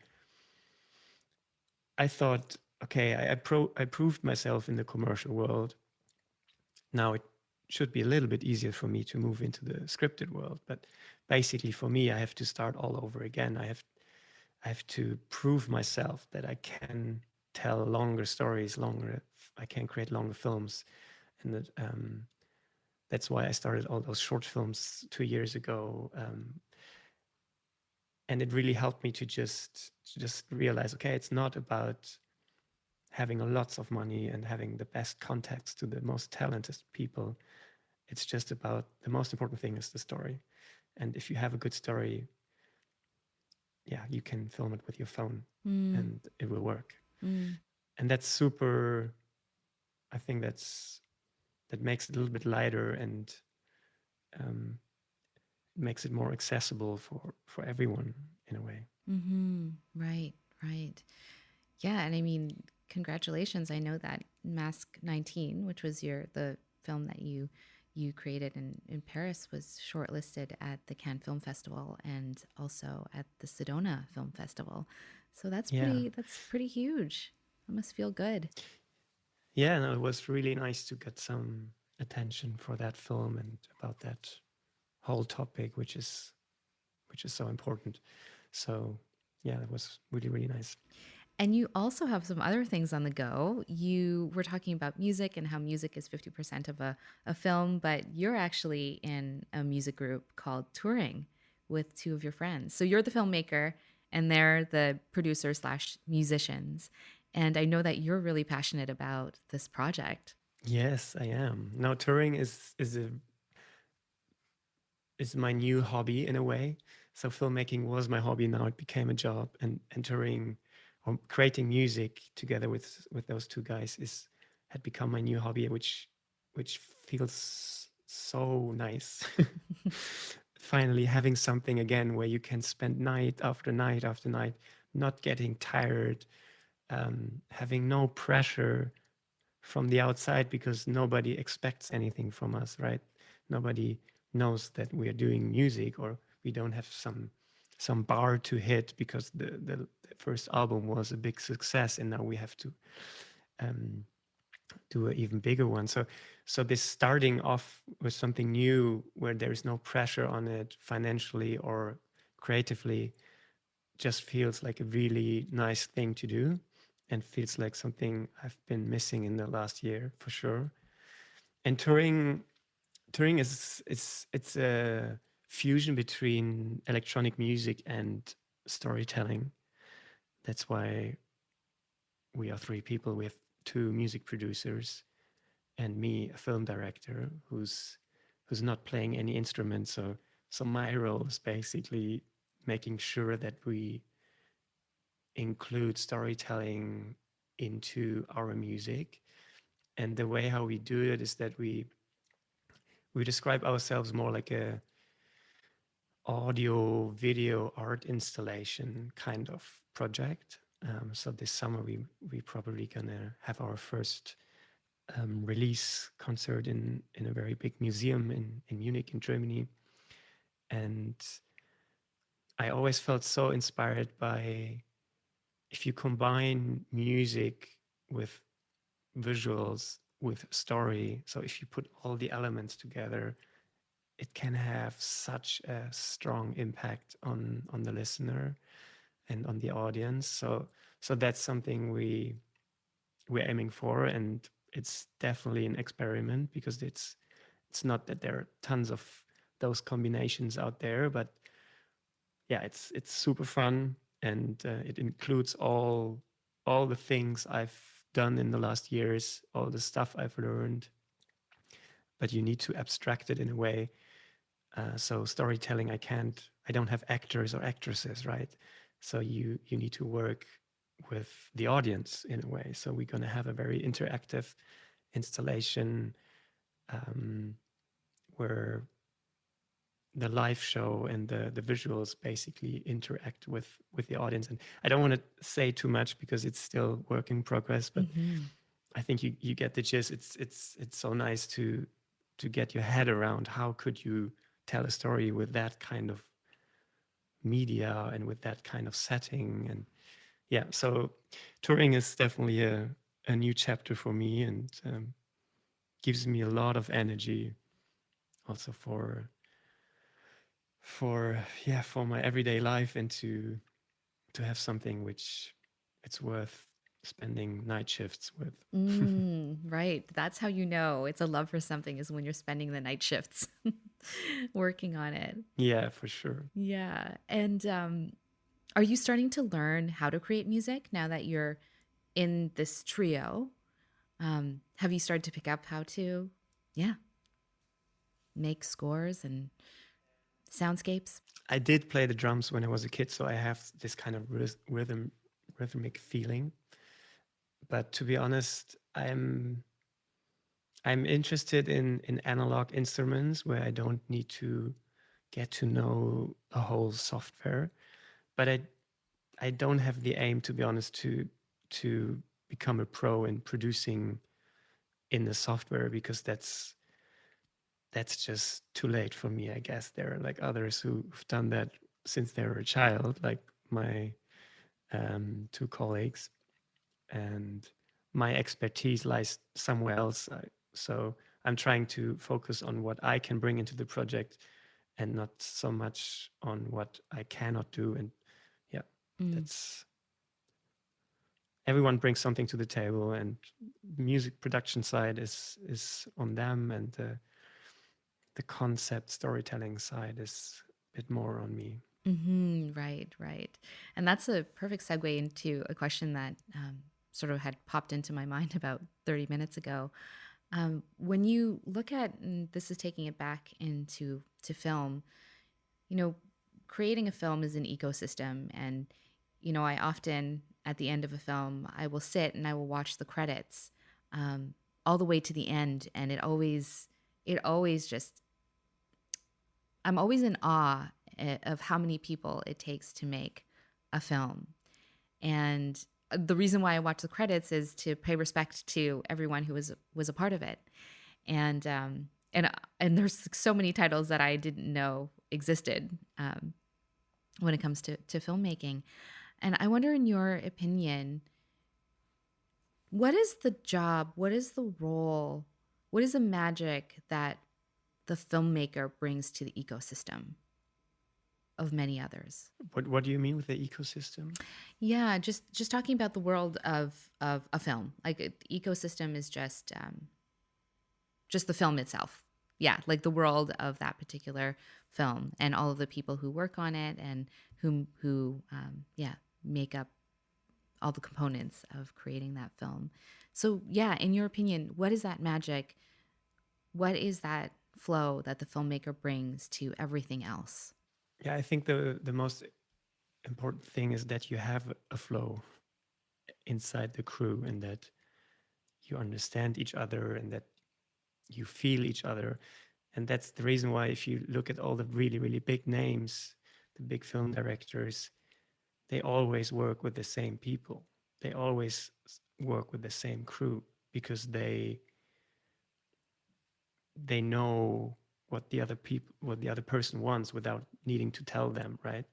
I thought, okay, I proved myself in the commercial world. Now it should be a little bit easier for me to move into the scripted world. But basically, for me, I have to start all over again. I have to prove myself that I can tell longer stories, I can create longer films, and that's why I started all those short films 2 years ago. And it really helped me to just realize, okay, it's not about having lots of money and having the best contacts to the most talented people. It's just about, the most important thing is the story. And if you have a good story, yeah, you can film it with your phone and it will work. And that's super, I think that makes it a little bit lighter, and makes it more accessible for everyone in a way. Right, right. Yeah, and I mean, congratulations. I know that Mask 19, which was the film that you created in Paris, was shortlisted at the Cannes Film Festival and also at the Sedona Film Festival. So Yeah. that's pretty huge. That must feel good. Yeah, no, it was really nice to get some attention for that film and about that whole topic, which is so important. So yeah, that was really, really nice. And you also have some other things on the go. You were talking about music and how music is 50% of a film, but you're actually in a music group called Touring with two of your friends. So you're the filmmaker and they're the producers slash musicians. And I know that you're really passionate about this project. Yes, I am. Now touring is my new hobby in a way. So filmmaking was my hobby. Now it became a job, and touring or creating music together with those two guys had become my new hobby, which feels so nice. Finally having something again where you can spend night after night after night, not getting tired, having no pressure from the outside, because nobody expects anything from us, right? Nobody knows that we are doing music, or we don't have some bar to hit because the first album was a big success, and now we have to do an even bigger one. So this starting off with something new where there is no pressure on it financially or creatively just feels like a really nice thing to do, and feels like something I've been missing in the last year for sure. And touring is it's a fusion between electronic music and storytelling. That's why we are three people. We have two music producers and me, a film director who's not playing any instruments. So my role is basically making sure that we include storytelling into our music. And the way how we do it is that we describe ourselves more like a audio video art installation kind of project. So this summer we probably gonna have our first release concert in a very big museum in Munich in Germany. And I always felt so inspired by, if you combine music with visuals with story, so if you put all the elements together, it can have such a strong impact on the listener and on the audience. So that's something we're aiming for, and it's definitely an experiment, because it's not that there are tons of those combinations out there, but yeah, it's super fun, and it includes all the things I've done in the last years, all the stuff I've learned, but you need to abstract it in a way. So storytelling, I don't have actors or actresses, right? So you need to work with the audience in a way. So we're going to have a very interactive installation, where the live show and the visuals basically interact with the audience. And I don't want to say too much because it's still work in progress, but I think you get the gist. It's so nice to get your head around how could you tell a story with that kind of media and with that kind of setting. And yeah, so touring is definitely a new chapter for me, and gives me a lot of energy also for my everyday life, and to have something which it's worth spending night shifts with. Right. That's how you know it's a love for something, is when you're spending the night shifts working on it. Yeah, for sure. Yeah. And are you starting to learn how to create music now that you're in this trio? Have you started to pick up how to, yeah, make scores and soundscapes? I did play the drums when I was a kid, so I have this kind of rhythmic feeling. But to be honest, I'm interested in analog instruments where I don't need to get to know a whole software. But I don't have the aim, to be honest, to become a pro in producing in the software, because that's just too late for me. I guess there are like others who've done that since they were a child, like my two colleagues, and my expertise lies somewhere else. So I'm trying to focus on what I can bring into the project, and not so much on what I cannot do. And yeah, that's everyone brings something to the table, and music production side is on them, and the concept storytelling side is a bit more on me. Right, right. And that's a perfect segue into a question that sort of had popped into my mind about 30 minutes ago. When you look at, and this is taking it back to film, you know, creating a film is an ecosystem. And, I often, at the end of a film, I will sit and I will watch the credits all the way to the end. And it always just, I'm always in awe of how many people it takes to make a film. And the reason why I watch the credits is to pay respect to everyone who was a part of it. And and there's so many titles that I didn't know existed when it comes to filmmaking. And I wonder, in your opinion, what is the job, what is the role, what is the magic that the filmmaker brings to the ecosystem of many others? What do you mean with the ecosystem? Yeah, just talking about the world of a film. Like, the ecosystem is just the film itself. Yeah, like the world of that particular film and all of the people who work on it, and who yeah, make up all the components of creating that film. So yeah, in your opinion, what is that magic? What is that flow that the filmmaker brings to everything else? Yeah, I think the most important thing is that you have a flow inside the crew, and that you understand each other, and that you feel each other. And that's the reason why, if you look at all the really, really big names, the big film directors, they always work with the same people. They always work with the same crew, because they know what the other person wants without needing to tell them, right?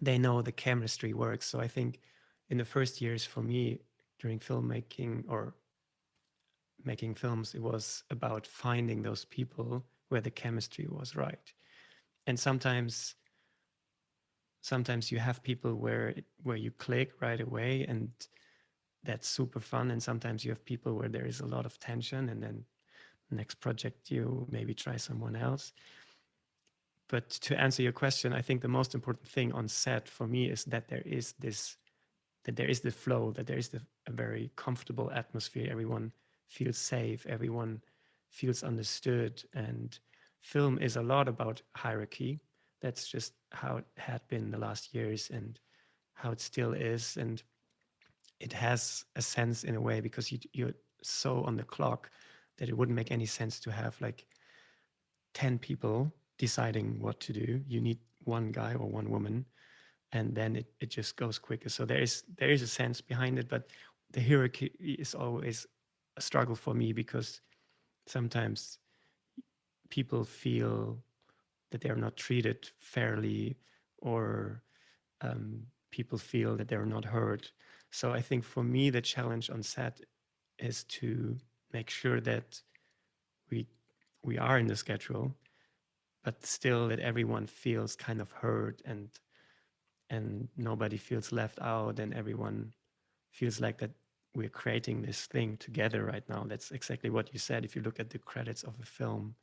They know the chemistry works. So I think in the first years for me, during filmmaking or making films, it was about finding those people where the chemistry was right. And sometimes you have people where you click right away, and that's super fun. And sometimes you have people where there is a lot of tension, and then next project you maybe try someone else. but to answer your question, I think the most important thing on set for me is that there is the flow, that there is a very comfortable atmosphere. Everyone feels safe, everyone feels understood. And film is a lot about hierarchy. That's just how it had been the last years and how it still is. And it has a sense in a way because you're so on the clock that it wouldn't make any sense to have like 10 people deciding what to do. You need one guy or one woman, and then it just goes quicker. So there is a sense behind it, but the hierarchy is always a struggle for me because sometimes people feel that they're not treated fairly, or people feel that they're not heard. So I think for me, the challenge on set is to make sure that we are in the schedule, but still that everyone feels kind of heard, and nobody feels left out, and everyone feels like that we're creating this thing together right now. That's exactly what you said. If you look at the credits of a film,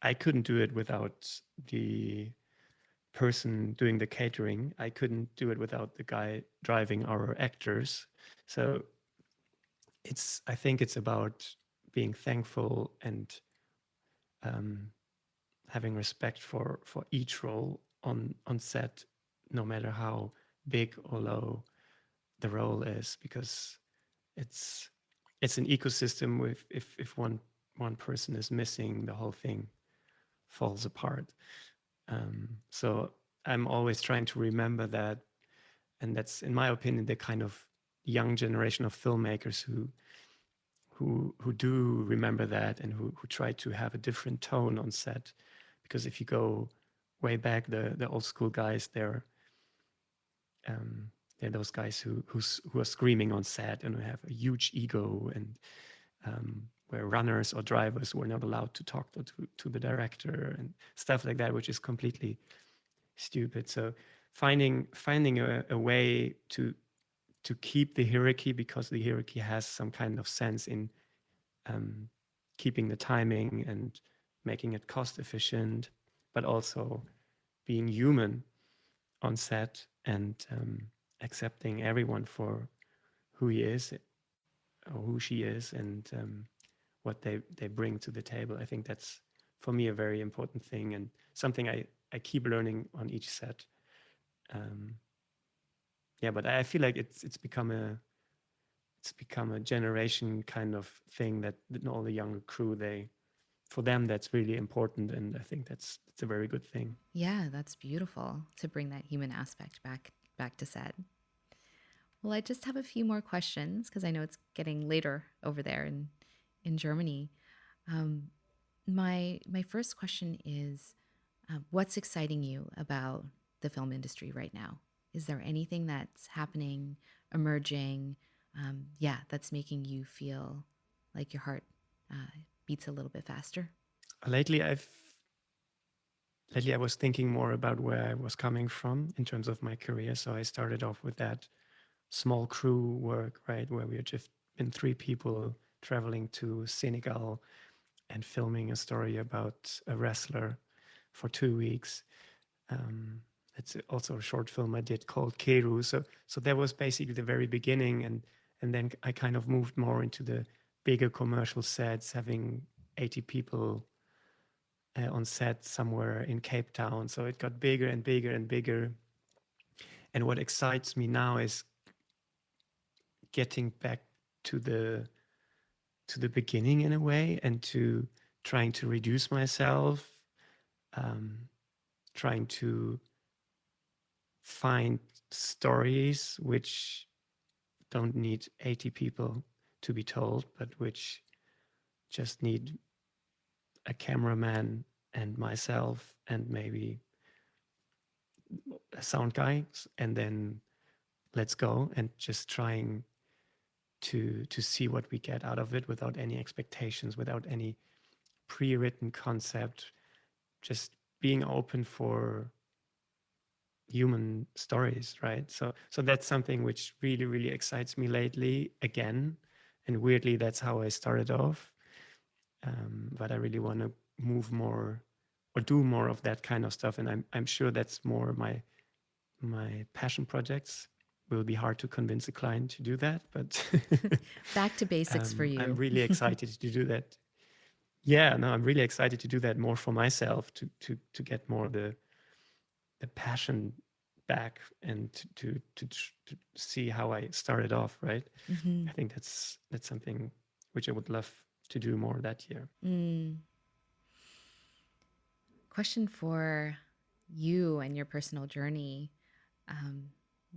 I couldn't do it without the person doing the catering. I couldn't do it without the guy driving our actors. So I think it's about being thankful and having respect for each role on set, no matter how big or low the role is, because it's an ecosystem with if one person is missing, the whole thing falls apart. So I'm always trying to remember that, and that's, in my opinion, the kind of young generation of filmmakers who do remember that, and who try to have a different tone on set. Because if you go way back, the old school guys, they're those guys who are screaming on set and who have a huge ego, and where runners or drivers were not allowed to talk to the director and stuff like that, which is completely stupid. So finding a way to keep the hierarchy, because the hierarchy has some kind of sense in keeping the timing and making it cost efficient, but also being human on set, and accepting everyone for who he is or who she is, and what they bring to the table. I think that's, for me, a very important thing, and something I keep learning on each set. Yeah, but I feel like it's become a generation kind of thing, that all the younger crew, for them that's really important, and I think that's a very good thing. Yeah, that's beautiful to bring that human aspect back to set. Well, I just have a few more questions because I know it's getting later over there in Germany. Um, my first question is, what's exciting you about the film industry right now? Is there anything that's happening, emerging, that's making you feel like your heart beats a little bit faster? Lately, I was thinking more about where I was coming from in terms of my career. So I started off with that small crew work, right, where we had just been 3 people traveling to Senegal and filming a story about a wrestler for 2 weeks. It's also a short film I did called Keru. So that was basically the very beginning, and then I kind of moved more into the bigger commercial sets, having 80 people on set somewhere in Cape Town. So it got bigger and bigger and bigger. And what excites me now is getting back to the beginning in a way, and to trying to reduce myself, trying to find stories which don't need 80 people to be told, but which just need a cameraman and myself and maybe a sound guy, and then let's go, and just trying to see what we get out of it without any expectations, without any pre-written concept, just being open for human stories, right? So that's something which really, really excites me lately again. And weirdly, that's how I started off. But I really want to move more or do more of that kind of stuff. And I'm sure that's more my passion projects. Will be hard to convince a client to do that, but Back to basics for I'm you. really excited to do that. Yeah, no, I'm really excited to do that more for myself, to get more of the passion back, and to see how I started off, right? I think that's something which I would love to do more that year. Question for you and your personal journey.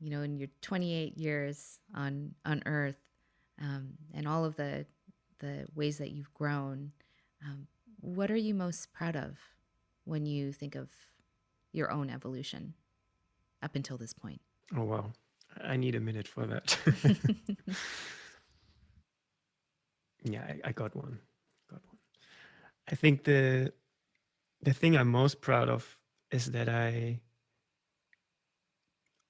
In your 28 years on Earth, and all of the ways that you've grown, what are you most proud of when you think of your own evolution up until this point? Oh wow, I need a minute for that. Yeah, I got one. I think the thing I'm most proud of is that I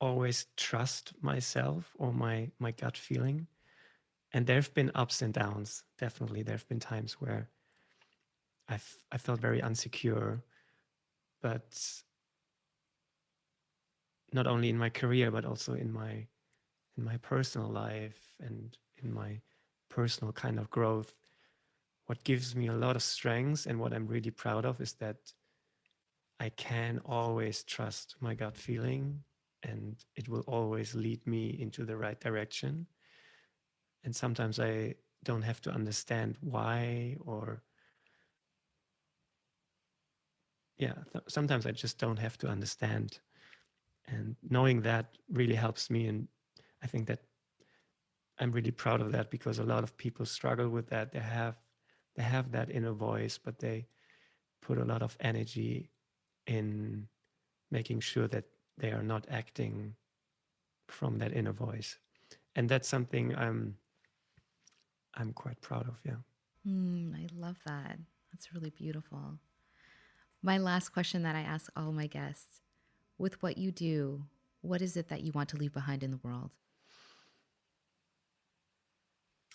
always trust myself or my gut feeling. And there have been ups and downs. Definitely, there have been times where I felt very insecure, but not only in my career, but also in my personal life and in my personal kind of growth. What gives me a lot of strength and what I'm really proud of is that I can always trust my gut feeling, and it will always lead me into the right direction. And sometimes I don't have to understand why, or sometimes I just don't have to understand. And knowing that really helps me. And I think that I'm really proud of that, because a lot of people struggle with that. They have that inner voice, but they put a lot of energy in making sure that they are not acting from that inner voice. And that's something I'm quite proud of. Yeah. I love that. That's really beautiful. My last question that I ask all my guests: with what you do, what is it that you want to leave behind in the world?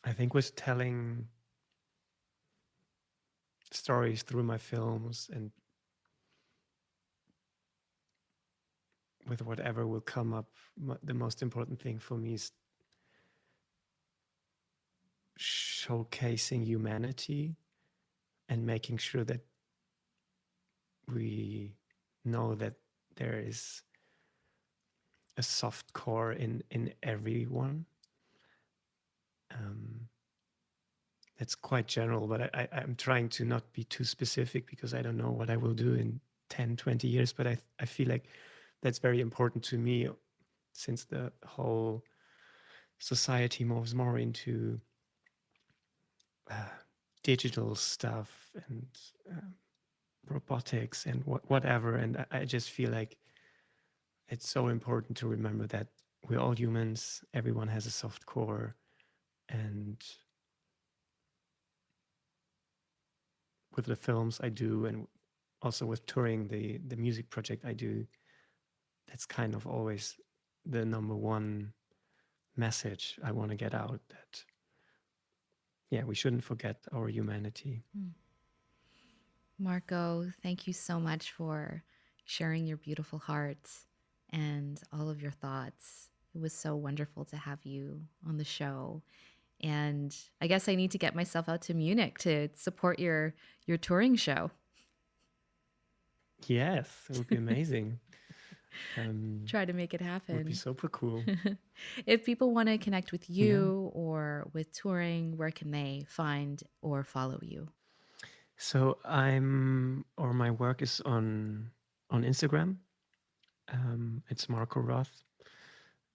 I think with telling stories through my films, and with whatever will come up, the most important thing for me is showcasing humanity and making sure that we know that there is a soft core in everyone. That's quite general, but I'm trying to not be too specific, because I don't know what I will do in 10, 20 years. But I feel like that's very important to me, since the whole society moves more into digital stuff and robotics and whatever. And I just feel like it's so important to remember that we're all humans. Everyone has a soft core. And with the films I do, and also with touring, the music project I do, that's kind of always the number one message I want to get out, that we shouldn't forget our humanity. Marko, thank you so much for sharing your beautiful heart and all of your thoughts. It was so wonderful to have you on the show. And I guess I need to get myself out to Munich to support your touring show. Yes, it would be amazing. Try to make it It would be happen. super cool. If people want to connect with you or with touring, where can they find or follow you? So my work is on Instagram. It's Marko Roth.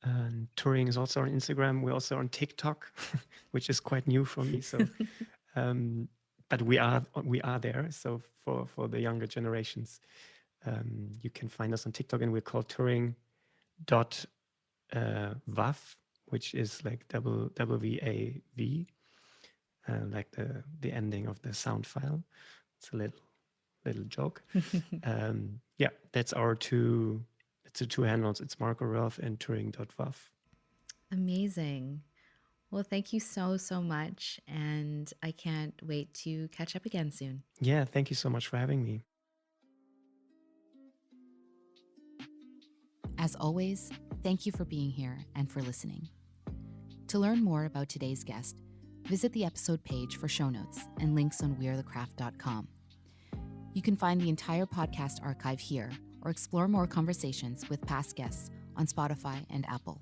And touring is also on Instagram. We're also on TikTok, which is quite new for me. So, but we are there. So for the younger generations, you can find us on TikTok, and we're called touring dot WAV, which is like WAV, like the ending of the sound file. It's a little joke. That's our two. It's the two handles. It's Marko Roth and touring.wav. Amazing. Well, thank you so, so much. And I can't wait to catch up again soon. Yeah, thank you so much for having me. As always, thank you for being here and for listening. To learn more about today's guest, visit the episode page for show notes and links on wearethecraft.com. You can find the entire podcast archive here or explore more conversations with past guests on Spotify and Apple.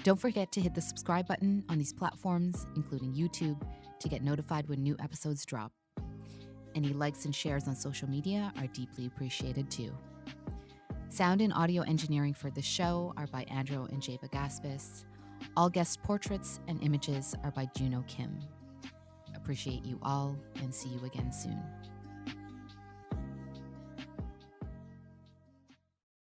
Don't forget to hit the subscribe button on these platforms, including YouTube, to get notified when new episodes drop. Any likes and shares on social media are deeply appreciated too. Sound and audio engineering for this show are by Andrew and Jeba Gaspis. All guest portraits and images are by Juno Kim. Appreciate you all and see you again soon.